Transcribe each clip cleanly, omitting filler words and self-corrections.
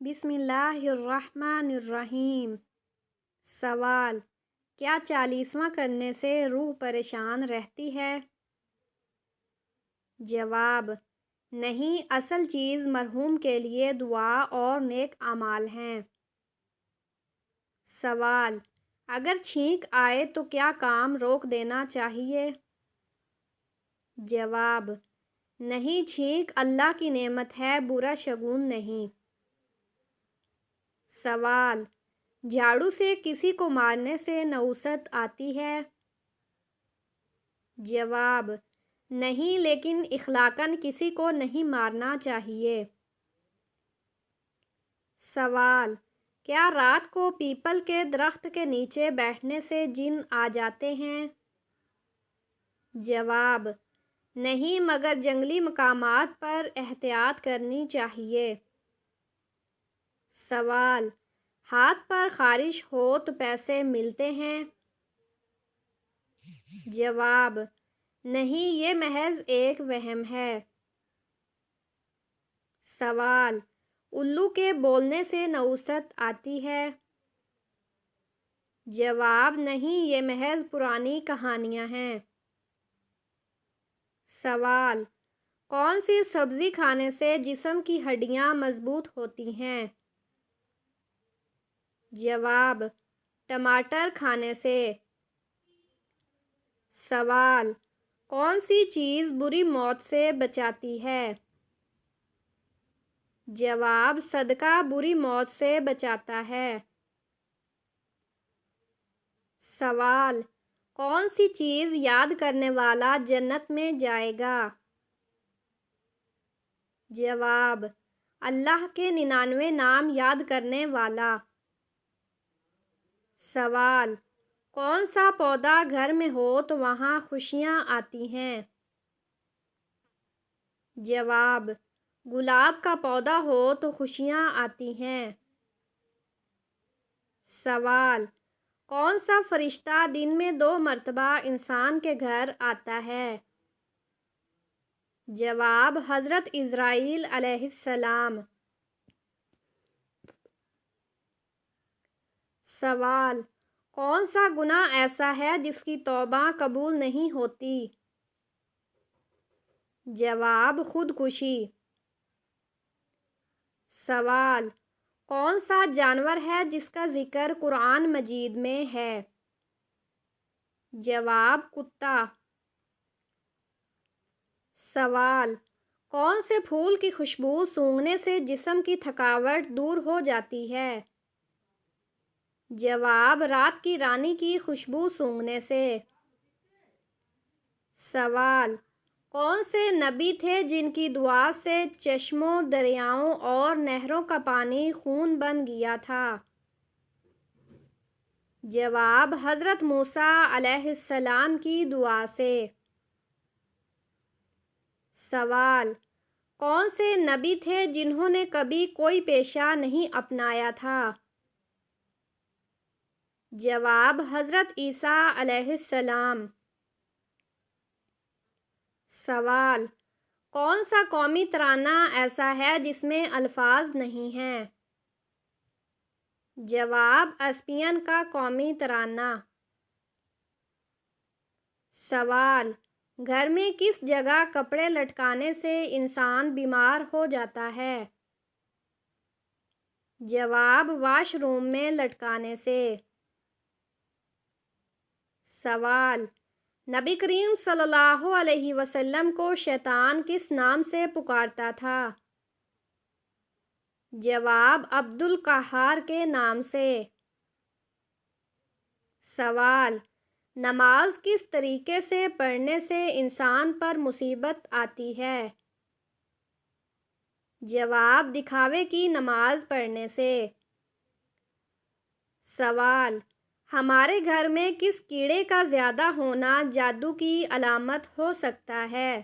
بسم اللہ الرحمن الرحیم۔ سوال: کیا 40واں کرنے سے روح پریشان رہتی ہے؟ جواب: نہیں، اصل چیز مرحوم کے لیے دعا اور نیک اعمال ہیں۔ سوال: اگر چھینک آئے تو کیا کام روک دینا چاہیے؟ جواب: نہیں، چھینک اللہ کی نعمت ہے، برا شگون نہیں۔ سوال: جھاڑو سے کسی کو مارنے سے نحوست آتی ہے؟ جواب: نہیں، لیکن اخلاقاً کسی کو نہیں مارنا چاہیے۔ سوال: کیا رات کو پیپل کے درخت کے نیچے بیٹھنے سے جن آ جاتے ہیں؟ جواب: نہیں، مگر جنگلی مقامات پر احتیاط کرنی چاہیے۔ سوال: ہاتھ پر خارش ہو تو پیسے ملتے ہیں؟ جواب: نہیں، یہ محض ایک وہم ہے۔ سوال: الو کے بولنے سے نحوست آتی ہے؟ جواب: نہیں، یہ محض پرانی کہانیاں ہیں۔ سوال: کون سی سبزی کھانے سے جسم کی ہڈیاں مضبوط ہوتی ہیں؟ جواب: ٹماٹر کھانے سے۔ سوال: کون سی چیز بری موت سے بچاتی ہے؟ جواب: صدقہ بری موت سے بچاتا ہے۔ سوال: کون سی چیز یاد کرنے والا جنت میں جائے گا؟ جواب: اللہ کے 99 نام یاد کرنے والا۔ سوال: کون سا پودا گھر میں ہو تو وہاں خوشیاں آتی ہیں؟ جواب: گلاب کا پودا ہو تو خوشیاں آتی ہیں۔ سوال: کون سا فرشتہ دن میں 2 مرتبہ انسان کے گھر آتا ہے؟ جواب: حضرت عزرائیل علیہ السلام۔ سوال: کون سا گناہ ایسا ہے جس کی توبہ قبول نہیں ہوتی؟ جواب: خودکشی۔ سوال: کون سا جانور ہے جس کا ذکر قرآن مجید میں ہے؟ جواب: کتا۔ سوال: کون سے پھول کی خوشبو سونگھنے سے جسم کی تھکاوٹ دور ہو جاتی ہے؟ جواب: رات کی رانی کی خوشبو سونگھنے سے۔ سوال: کون سے نبی تھے جن کی دعا سے چشموں، دریاؤں اور نہروں کا پانی خون بن گیا تھا؟ جواب: حضرت موسیٰ علیہ السلام کی دعا سے۔ سوال: کون سے نبی تھے جنہوں نے کبھی کوئی پیشہ نہیں اپنایا تھا؟ جواب: حضرت عیسیٰ علیہ السلام۔ سوال: کون سا قومی ترانہ ایسا ہے جس میں الفاظ نہیں ہیں؟ جواب: اسپین کا قومی ترانہ۔ سوال: گھر میں کس جگہ کپڑے لٹکانے سے انسان بیمار ہو جاتا ہے؟ جواب: واش روم میں لٹکانے سے۔ سوال: نبی کریم صلی اللہ علیہ وسلم کو شیطان کس نام سے پکارتا تھا؟ جواب: عبد القہار کے نام سے۔ سوال: نماز کس طریقے سے پڑھنے سے انسان پر مصیبت آتی ہے؟ جواب: دکھاوے کی نماز پڑھنے سے۔ سوال: ہمارے گھر میں کس کیڑے کا زیادہ ہونا جادو کی علامت ہو سکتا ہے؟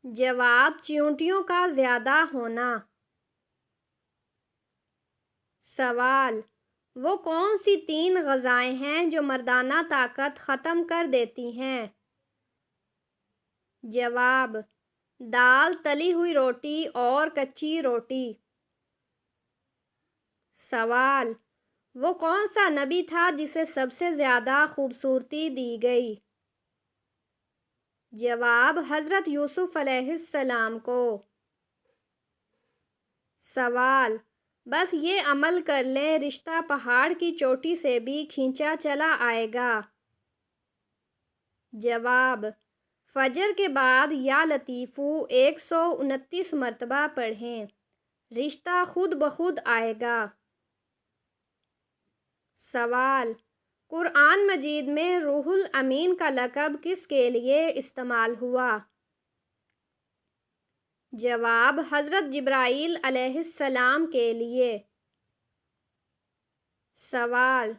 جواب: چیونٹیوں کا زیادہ ہونا۔ سوال: وہ کون سی 3 غذائیں ہیں جو مردانہ طاقت ختم کر دیتی ہیں؟ جواب: دال، تلی ہوئی روٹی اور کچی روٹی۔ سوال: وہ کون سا نبی تھا جسے سب سے زیادہ خوبصورتی دی گئی؟ جواب: حضرت یوسف علیہ السلام کو۔ سوال: بس یہ عمل کر لیں رشتہ پہاڑ کی چوٹی سے بھی کھینچا چلا آئے گا۔ جواب: فجر کے بعد یا لطیفو 129 مرتبہ پڑھیں، رشتہ خود بخود آئے گا۔ سوال: قرآن مجید میں روح الامین کا لقب کس کے لیے استعمال ہوا؟ جواب: حضرت جبرائیل علیہ السلام کے لیے۔ سوال: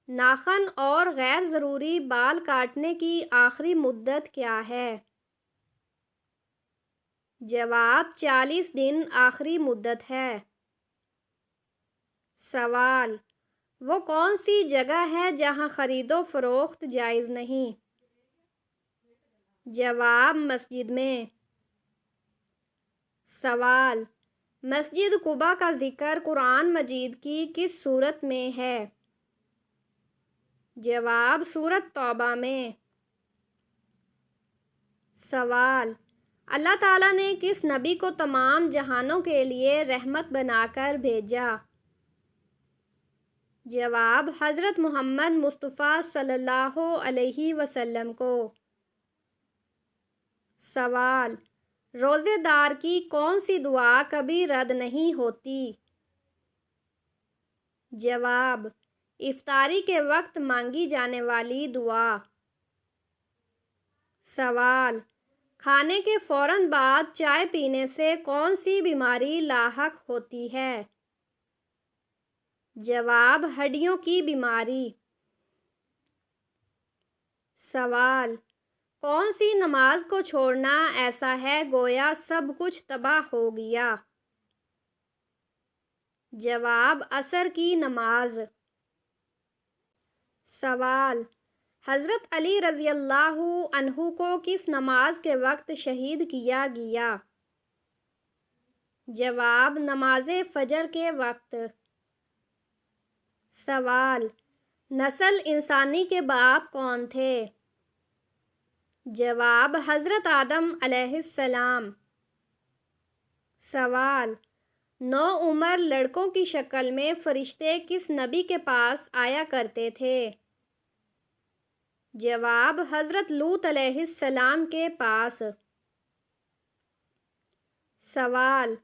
ناخن اور غیر ضروری بال کاٹنے کی آخری مدت کیا ہے؟ جواب: 40 دن آخری مدت ہے۔ سوال: وہ کون سی جگہ ہے جہاں خرید و فروخت جائز نہیں؟ جواب: مسجد میں۔ سوال: مسجد قباء کا ذکر قرآن مجید کی کس سورت میں ہے؟ جواب: سورۃ توبہ میں۔ سوال: اللہ تعالیٰ نے کس نبی کو تمام جہانوں کے لیے رحمت بنا کر بھیجا؟ جواب: حضرت محمد مصطفیٰ صلی اللہ علیہ وسلم کو۔ سوال: روزے دار کی کون سی دعا کبھی رد نہیں ہوتی؟ جواب: افطاری کے وقت مانگی جانے والی دعا۔ سوال: کھانے کے فوراً بعد چائے پینے سے کون سی بیماری لاحق ہوتی ہے؟ جواب: ہڈیوں کی بیماری۔ سوال: کون سی نماز کو چھوڑنا ایسا ہے گویا سب کچھ تباہ ہو گیا؟ جواب: عصر کی نماز۔ سوال: حضرت علی رضی اللہ عنہ کو کس نماز کے وقت شہید کیا گیا؟ جواب: نماز فجر کے وقت۔ سوال: نسل انسانی کے باپ کون تھے؟ جواب: حضرت آدم علیہ السلام۔ سوال: نوعمر لڑکوں کی شکل میں فرشتے کس نبی کے پاس آیا کرتے تھے؟ جواب: حضرت لوط علیہ السلام کے پاس۔ سوال: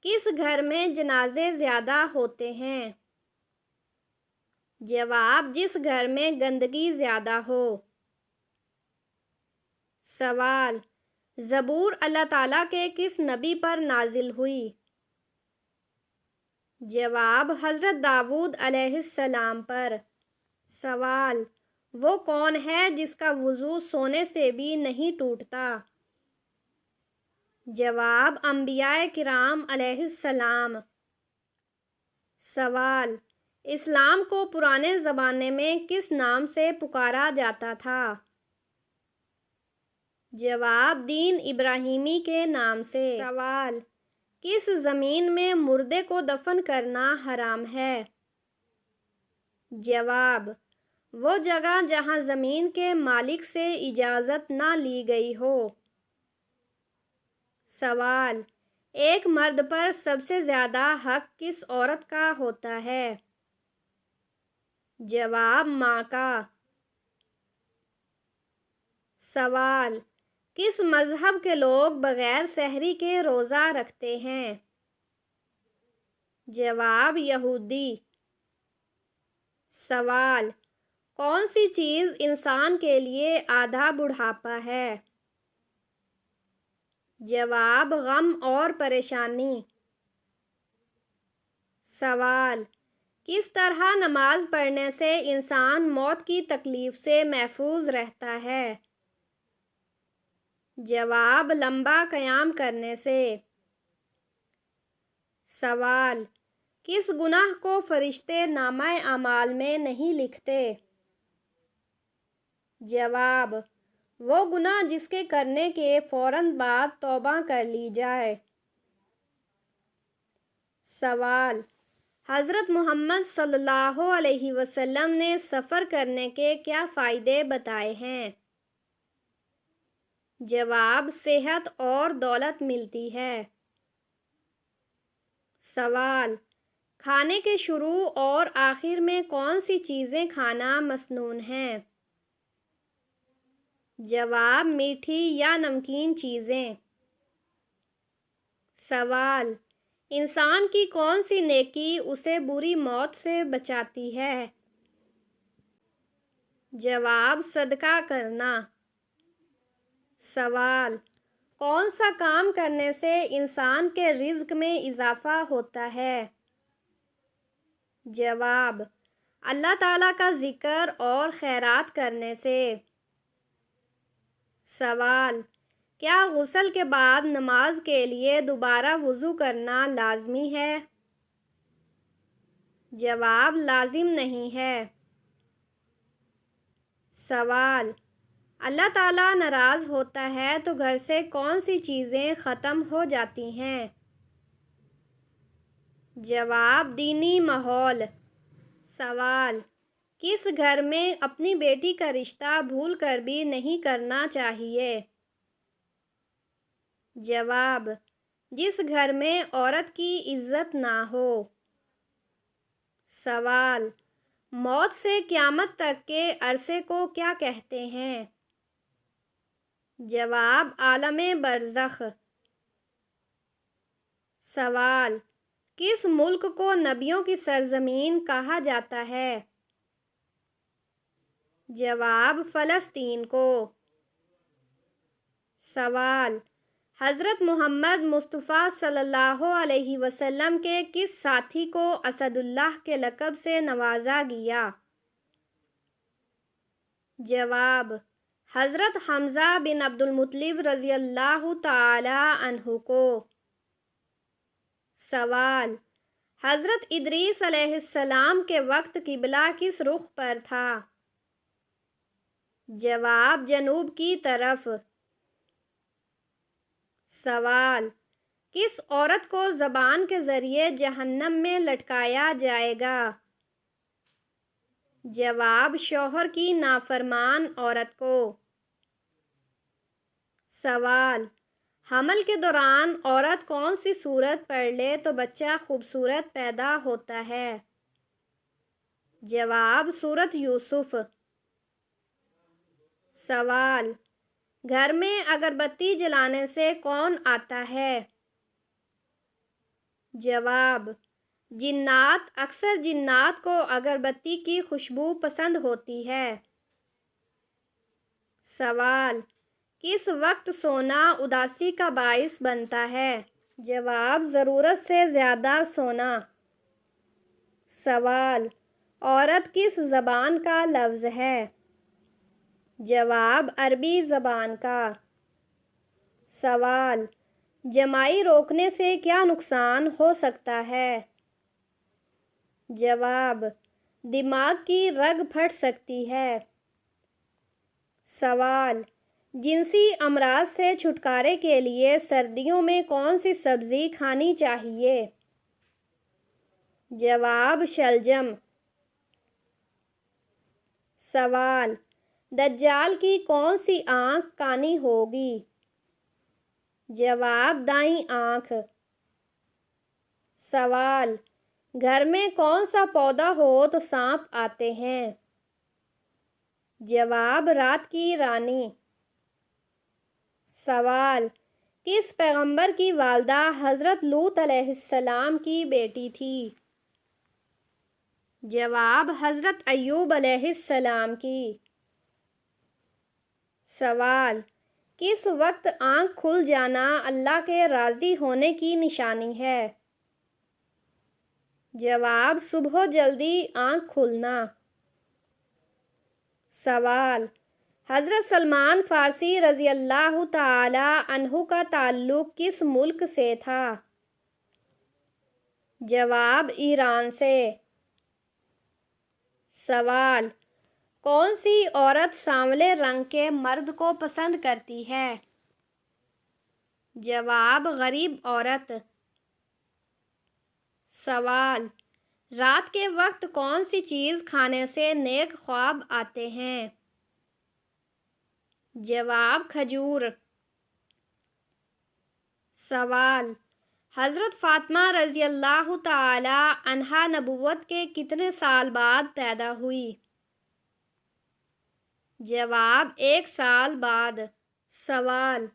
کس گھر میں جنازے زیادہ ہوتے ہیں؟ جواب: جس گھر میں گندگی زیادہ ہو۔ سوال: زبور اللہ تعالیٰ کے کس نبی پر نازل ہوئی؟ جواب: حضرت داؤد علیہ السلام پر۔ سوال: وہ کون ہے جس کا وضو سونے سے بھی نہیں ٹوٹتا؟ جواب: انبیاء کرام علیہ السلام۔ سوال: اسلام کو پرانے زمانے میں کس نام سے پکارا جاتا تھا؟ جواب: دین ابراہیمی کے نام سے۔ سوال: کس زمین میں مردے کو دفن کرنا حرام ہے؟ جواب: وہ جگہ جہاں زمین کے مالک سے اجازت نہ لی گئی ہو۔ سوال: ایک مرد پر سب سے زیادہ حق کس عورت کا ہوتا ہے؟ جواب: ماں کا۔ سوال: کس مذہب کے لوگ بغیر سحری کے روزہ رکھتے ہیں؟ جواب: یہودی۔ سوال: کون سی چیز انسان کے لیے آدھا بڑھاپا ہے؟ جواب: غم اور پریشانی۔ سوال: کس طرح نماز پڑھنے سے انسان موت کی تکلیف سے محفوظ رہتا ہے؟ جواب: لمبا قیام کرنے سے۔ سوال: کس گناہ کو فرشتے نامہ اعمال میں نہیں لکھتے؟ جواب: وہ گناہ جس کے کرنے کے فوراً بعد توبہ کر لی جائے۔ سوال: حضرت محمد صلی اللہ علیہ وسلم نے سفر کرنے کے کیا فائدے بتائے ہیں؟ جواب: صحت اور دولت ملتی ہے۔ سوال: کھانے کے شروع اور آخر میں کون سی چیزیں کھانا مسنون ہیں؟ جواب: میٹھی یا نمکین چیزیں۔ سوال: انسان کی کون سی نیکی اسے بری موت سے بچاتی ہے؟ جواب: صدقہ کرنا۔ سوال: کون سا کام کرنے سے انسان کے رزق میں اضافہ ہوتا ہے؟ جواب: اللہ تعالیٰ کا ذکر اور خیرات کرنے سے۔ سوال: کیا غسل کے بعد نماز کے لیے دوبارہ وضو کرنا لازمی ہے؟ جواب: لازم نہیں ہے۔ سوال: اللہ تعالیٰ ناراض ہوتا ہے تو گھر سے کون سی چیزیں ختم ہو جاتی ہیں؟ جواب: دینی ماحول۔ سوال: کس گھر میں اپنی بیٹی کا رشتہ بھول کر بھی نہیں کرنا چاہیے؟ جواب: جس گھر میں عورت کی عزت نہ ہو۔ سوال: موت سے قیامت تک کے عرصے کو کیا کہتے ہیں؟ جواب: عالم برزخ۔ سوال: کس ملک کو نبیوں کی سرزمین کہا جاتا ہے؟ جواب: فلسطین کو۔ سوال: حضرت محمد مصطفیٰ صلی اللہ علیہ وسلم کے کس ساتھی کو اسد اللہ کے لقب سے نوازا گیا؟ جواب: حضرت حمزہ بن عبد المطلب رضی اللہ تعالی عنہ کو۔ سوال: حضرت ادریس علیہ السلام کے وقت قبلہ کس رخ پر تھا؟ جواب: جنوب کی طرف۔ سوال: کس عورت کو زبان کے ذریعے جہنم میں لٹکایا جائے گا؟ جواب: شوہر کی نافرمان عورت کو۔ سوال: حمل کے دوران عورت کون سی سورت پڑھ لے تو بچہ خوبصورت پیدا ہوتا ہے؟ جواب: سورت یوسف۔ سوال: گھر میں اگر بتی جلانے سے کون آتا ہے؟ جواب: جنات۔ اکثر جنات کو اگربتی کی خوشبو پسند ہوتی ہے۔ سوال: کس وقت سونا اداسی کا باعث بنتا ہے؟ جواب: ضرورت سے زیادہ سونا۔ سوال: عورت کس زبان کا لفظ ہے؟ جواب: عربی زبان کا۔ سوال: جمائی روکنے سے کیا نقصان ہو سکتا ہے؟ جواب: دماغ کی رگ پھٹ سکتی ہے۔ سوال: جنسی امراض سے چھٹکارے کے لیے سردیوں میں کون سی سبزی کھانی چاہیے؟ جواب: شلجم۔ سوال: دجال کی کون سی آنکھ کانی ہوگی؟ جواب: دائیں آنکھ۔ سوال: گھر میں کون سا پودا ہو تو سانپ آتے ہیں؟ جواب: رات کی رانی۔ سوال: کس پیغمبر کی والدہ حضرت لوط علیہ السلام کی بیٹی تھی؟ جواب: حضرت ایوب علیہ السلام کی۔ سوال: کس وقت آنکھ کھل جانا اللہ کے راضی ہونے کی نشانی ہے؟ جواب: صبح جلدی آنکھ کھلنا۔ سوال: حضرت سلمان فارسی رضی اللہ تعالی عنہ کا تعلق کس ملک سے تھا؟ جواب: ایران سے۔ سوال: کون سی عورت سانولے رنگ کے مرد کو پسند کرتی ہے؟ جواب: غریب عورت۔ سوال: رات کے وقت کون سی چیز کھانے سے نیک خواب آتے ہیں؟ جواب: کھجور۔ سوال: حضرت فاطمہ رضی اللہ تعالی عنہا نبوت کے کتنے سال بعد پیدا ہوئی؟ جواب: 1 سال بعد۔ سوال: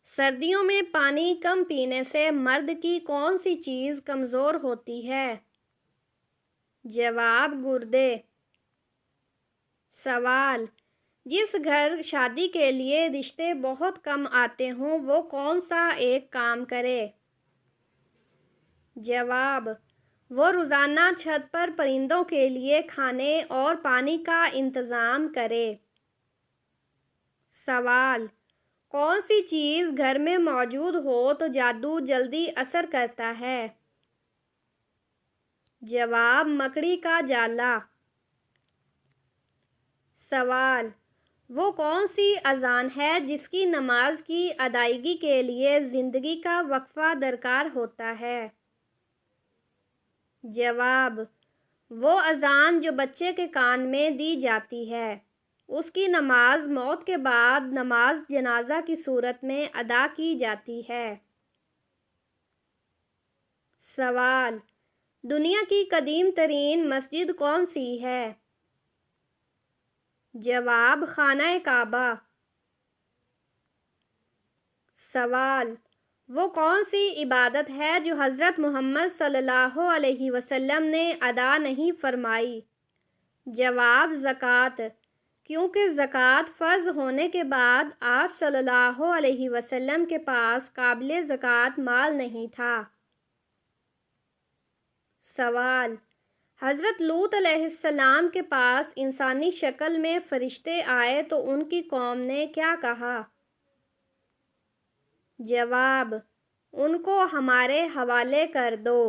سردیوں میں پانی کم پینے سے مرد کی کون سی چیز کمزور ہوتی ہے؟ جواب: گردے۔ سوال: جس گھر شادی کے لیے رشتے بہت کم آتے ہوں وہ کون سا ایک کام کرے؟ جواب: وہ روزانہ چھت پر پرندوں کے لیے کھانے اور پانی کا انتظام کرے۔ سوال: کون سی چیز گھر میں موجود ہو تو جادو جلدی اثر کرتا ہے؟ جواب: مکڑی کا جالا۔ سوال: وہ کون سی اذان ہے جس کی نماز کی ادائیگی کے لیے زندگی کا وقفہ درکار ہوتا ہے؟ جواب: وہ اذان جو بچے کے کان میں دی جاتی ہے، اس کی نماز موت کے بعد نماز جنازہ کی صورت میں ادا کی جاتی ہے۔ سوال: دنیا کی قدیم ترین مسجد کون سی ہے؟ جواب: خانہ کعبہ۔ سوال: وہ کون سی عبادت ہے جو حضرت محمد صلی اللہ علیہ وسلم نے ادا نہیں فرمائی؟ جواب: زکوٰۃ، کیونکہ زکوٰۃ فرض ہونے کے بعد آپ صلی اللہ علیہ وسلم کے پاس قابل زکوٰۃ مال نہیں تھا۔ سوال: حضرت لوط علیہ السلام کے پاس انسانی شکل میں فرشتے آئے تو ان کی قوم نے کیا کہا؟ جواب: ان کو ہمارے حوالے کر دو۔